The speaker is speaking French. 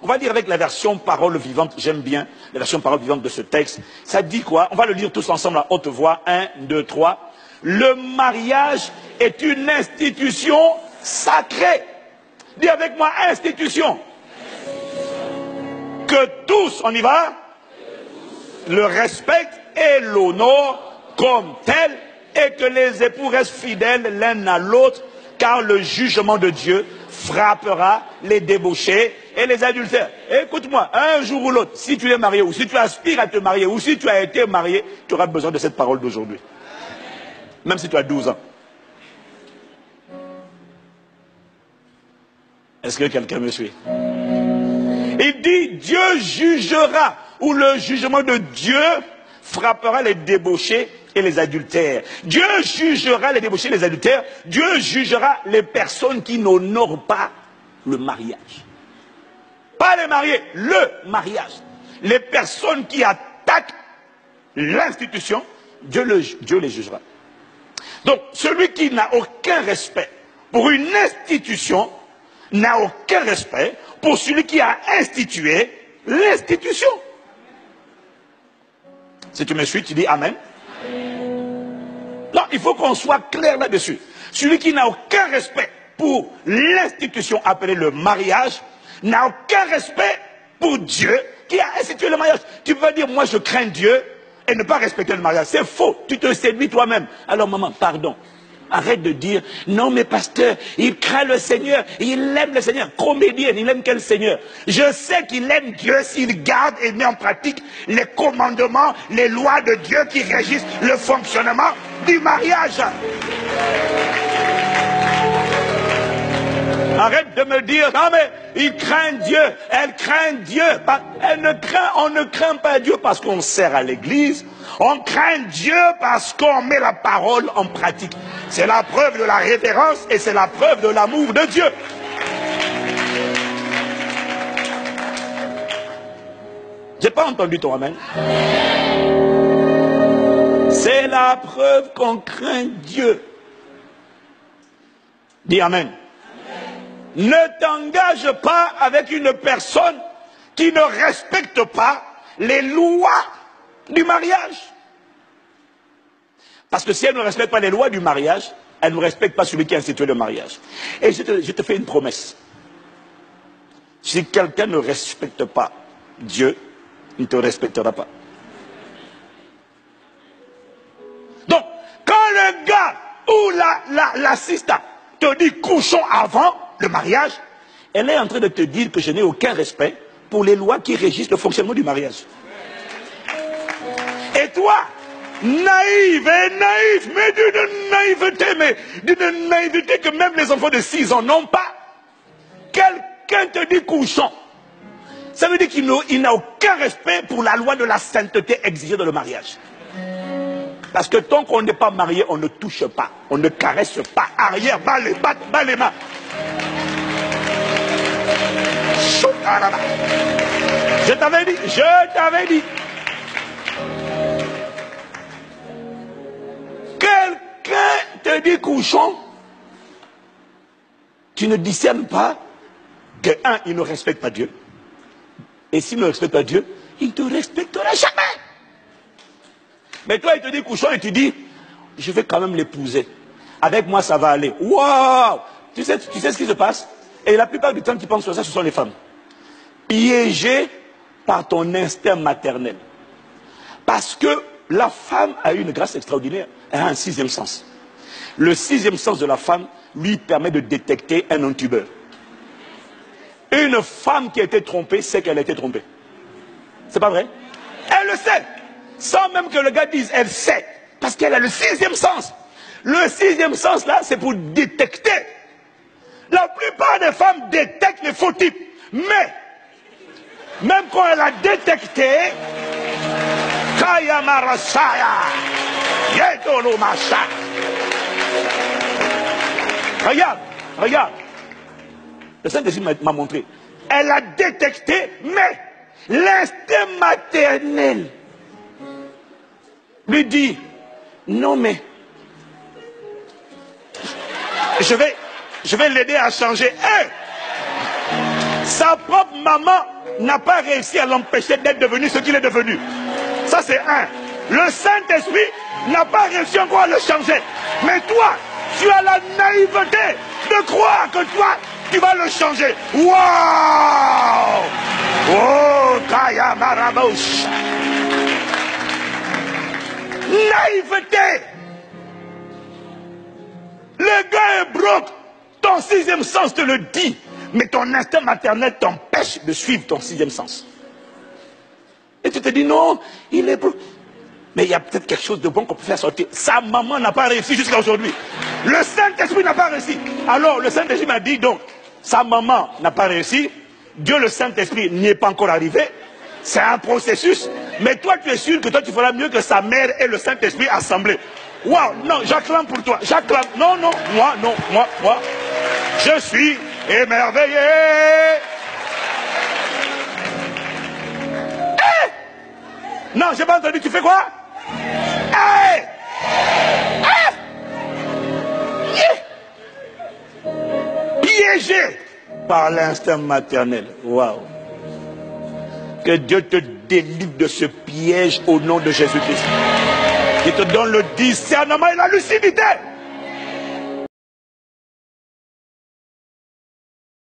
On va lire avec la version parole vivante. J'aime bien la version parole vivante de ce texte. Ça dit quoi? On va le lire tous ensemble à haute voix. 1, 2, 3. Le mariage est une institution sacrée. Dis avec moi, institution. Que tous, on y va, le respectent et l'honorent comme tel, et que les époux restent fidèles l'un à l'autre, car le jugement de Dieu frappera les débauchés et les adultères. Écoute-moi, un jour ou l'autre, si tu es marié, ou si tu aspires à te marier, ou si tu as été marié, tu auras besoin de cette parole d'aujourd'hui. Même si tu as 12 ans. Est-ce que quelqu'un me suit? Il dit, Dieu jugera, ou le jugement de Dieu frappera les débauchés et les adultères. Dieu jugera les débauchés et les adultères. Dieu jugera les personnes qui n'honorent pas le mariage. Pas les mariés, le mariage. Les personnes qui attaquent l'institution, Dieu les jugera. Donc, celui qui n'a aucun respect pour une institution, n'a aucun respect pour celui qui a institué l'institution. Si tu me suis, tu dis Amen. Non, il faut qu'on soit clair là-dessus. Celui qui n'a aucun respect pour l'institution appelée le mariage, n'a aucun respect pour Dieu qui a institué le mariage. Tu peux dire, moi je crains Dieu et ne pas respecter le mariage. C'est faux, tu te séduis toi-même. Alors maman, pardon. Arrête de dire, non mais pasteur, il craint le Seigneur, il aime le Seigneur. Comédien, il aime quel Seigneur? Je sais qu'il aime Dieu s'il garde et met en pratique les commandements, les lois de Dieu qui régissent le fonctionnement du mariage. Arrête de me dire, non mais il craint Dieu, elle craint Dieu. On ne craint pas Dieu parce qu'on sert à l'église. On craint Dieu parce qu'on met la parole en pratique. C'est la preuve de la révérence et c'est la preuve de l'amour de Dieu. J'ai pas entendu ton amen. C'est la preuve qu'on craint Dieu. Dis amen. Ne t'engage pas avec une personne qui ne respecte pas les lois du mariage. Parce que si elle ne respecte pas les lois du mariage, elle ne respecte pas celui qui a institué le mariage. Et je te fais une promesse. Si quelqu'un ne respecte pas Dieu, il ne te respectera pas. Donc, quand le gars ou l'assistant te dit couchons avant le mariage, elle est en train de te dire que je n'ai aucun respect pour les lois qui régissent le fonctionnement du mariage. Et toi, naïve et naïf, mais d'une naïveté que même les enfants de 6 ans n'ont pas. Quelqu'un te dit couchons. Ça veut dire qu'il n'a aucun respect pour la loi de la sainteté exigée dans le mariage. Parce que tant qu'on n'est pas marié, on ne touche pas, on ne caresse pas. Arrière, bas les mains. Je t'avais dit. Quelqu'un te dit couchons, tu ne discernes pas que, un, il ne respecte pas Dieu. Et s'il ne respecte pas Dieu, il ne te respectera jamais. Mais toi, il te dit couchons et tu dis, je vais quand même l'épouser. Avec moi, ça va aller. Waouh! Tu sais ce qui se passe? Et la plupart du temps qui pensent sur ça, ce sont les femmes. Piégées par ton instinct maternel. Parce que la femme a une grâce extraordinaire. Elle a un 6e sens. Le 6e sens de la femme lui permet de détecter un intubeur. Une femme qui a été trompée sait qu'elle a été trompée. C'est pas vrai? Elle le sait. Sans même que le gars dise, elle sait. Parce qu'elle a le 6e sens. Le 6e sens là, c'est pour détecter. La plupart des femmes détectent les faux types. Mais, même quand elle a détecté, regarde. Le Saint-Esprit m'a montré. Elle a détecté, mais l'instinct maternel lui dit, non mais, je vais l'aider à changer. Sa propre maman n'a pas réussi à l'empêcher d'être devenu ce qu'il est devenu. Ça c'est un. Le Saint-Esprit n'a pas réussi encore à le changer. Mais toi, tu as la naïveté de croire que toi, tu vas le changer. Waouh! Oh, Kaya Marabouche. Naïveté. Le gars est broke. Ton sixième sens te le dit. Mais ton instinct maternel t'empêche de suivre ton sixième sens. Et tu te dis non, il est broke. Mais il y a peut-être quelque chose de bon qu'on peut faire sortir. Sa maman n'a pas réussi jusqu'à aujourd'hui. Le Saint-Esprit n'a pas réussi. Alors le Saint-Esprit m'a dit donc, sa maman n'a pas réussi. Dieu le Saint-Esprit n'y est pas encore arrivé. C'est un processus. Mais toi tu es sûr que toi tu feras mieux que sa mère et le Saint-Esprit assemblés. Waouh, non, j'acclame pour toi. J'acclame. Non, non, moi. Je suis émerveillé. Hey! Non, j'ai pas entendu. Tu fais quoi? Hey! Hey! Yeah! Piégé par l'instinct maternel. Waouh. Que Dieu te délivre de ce piège au nom de Jésus-Christ. Il te donne le discernement et la lucidité.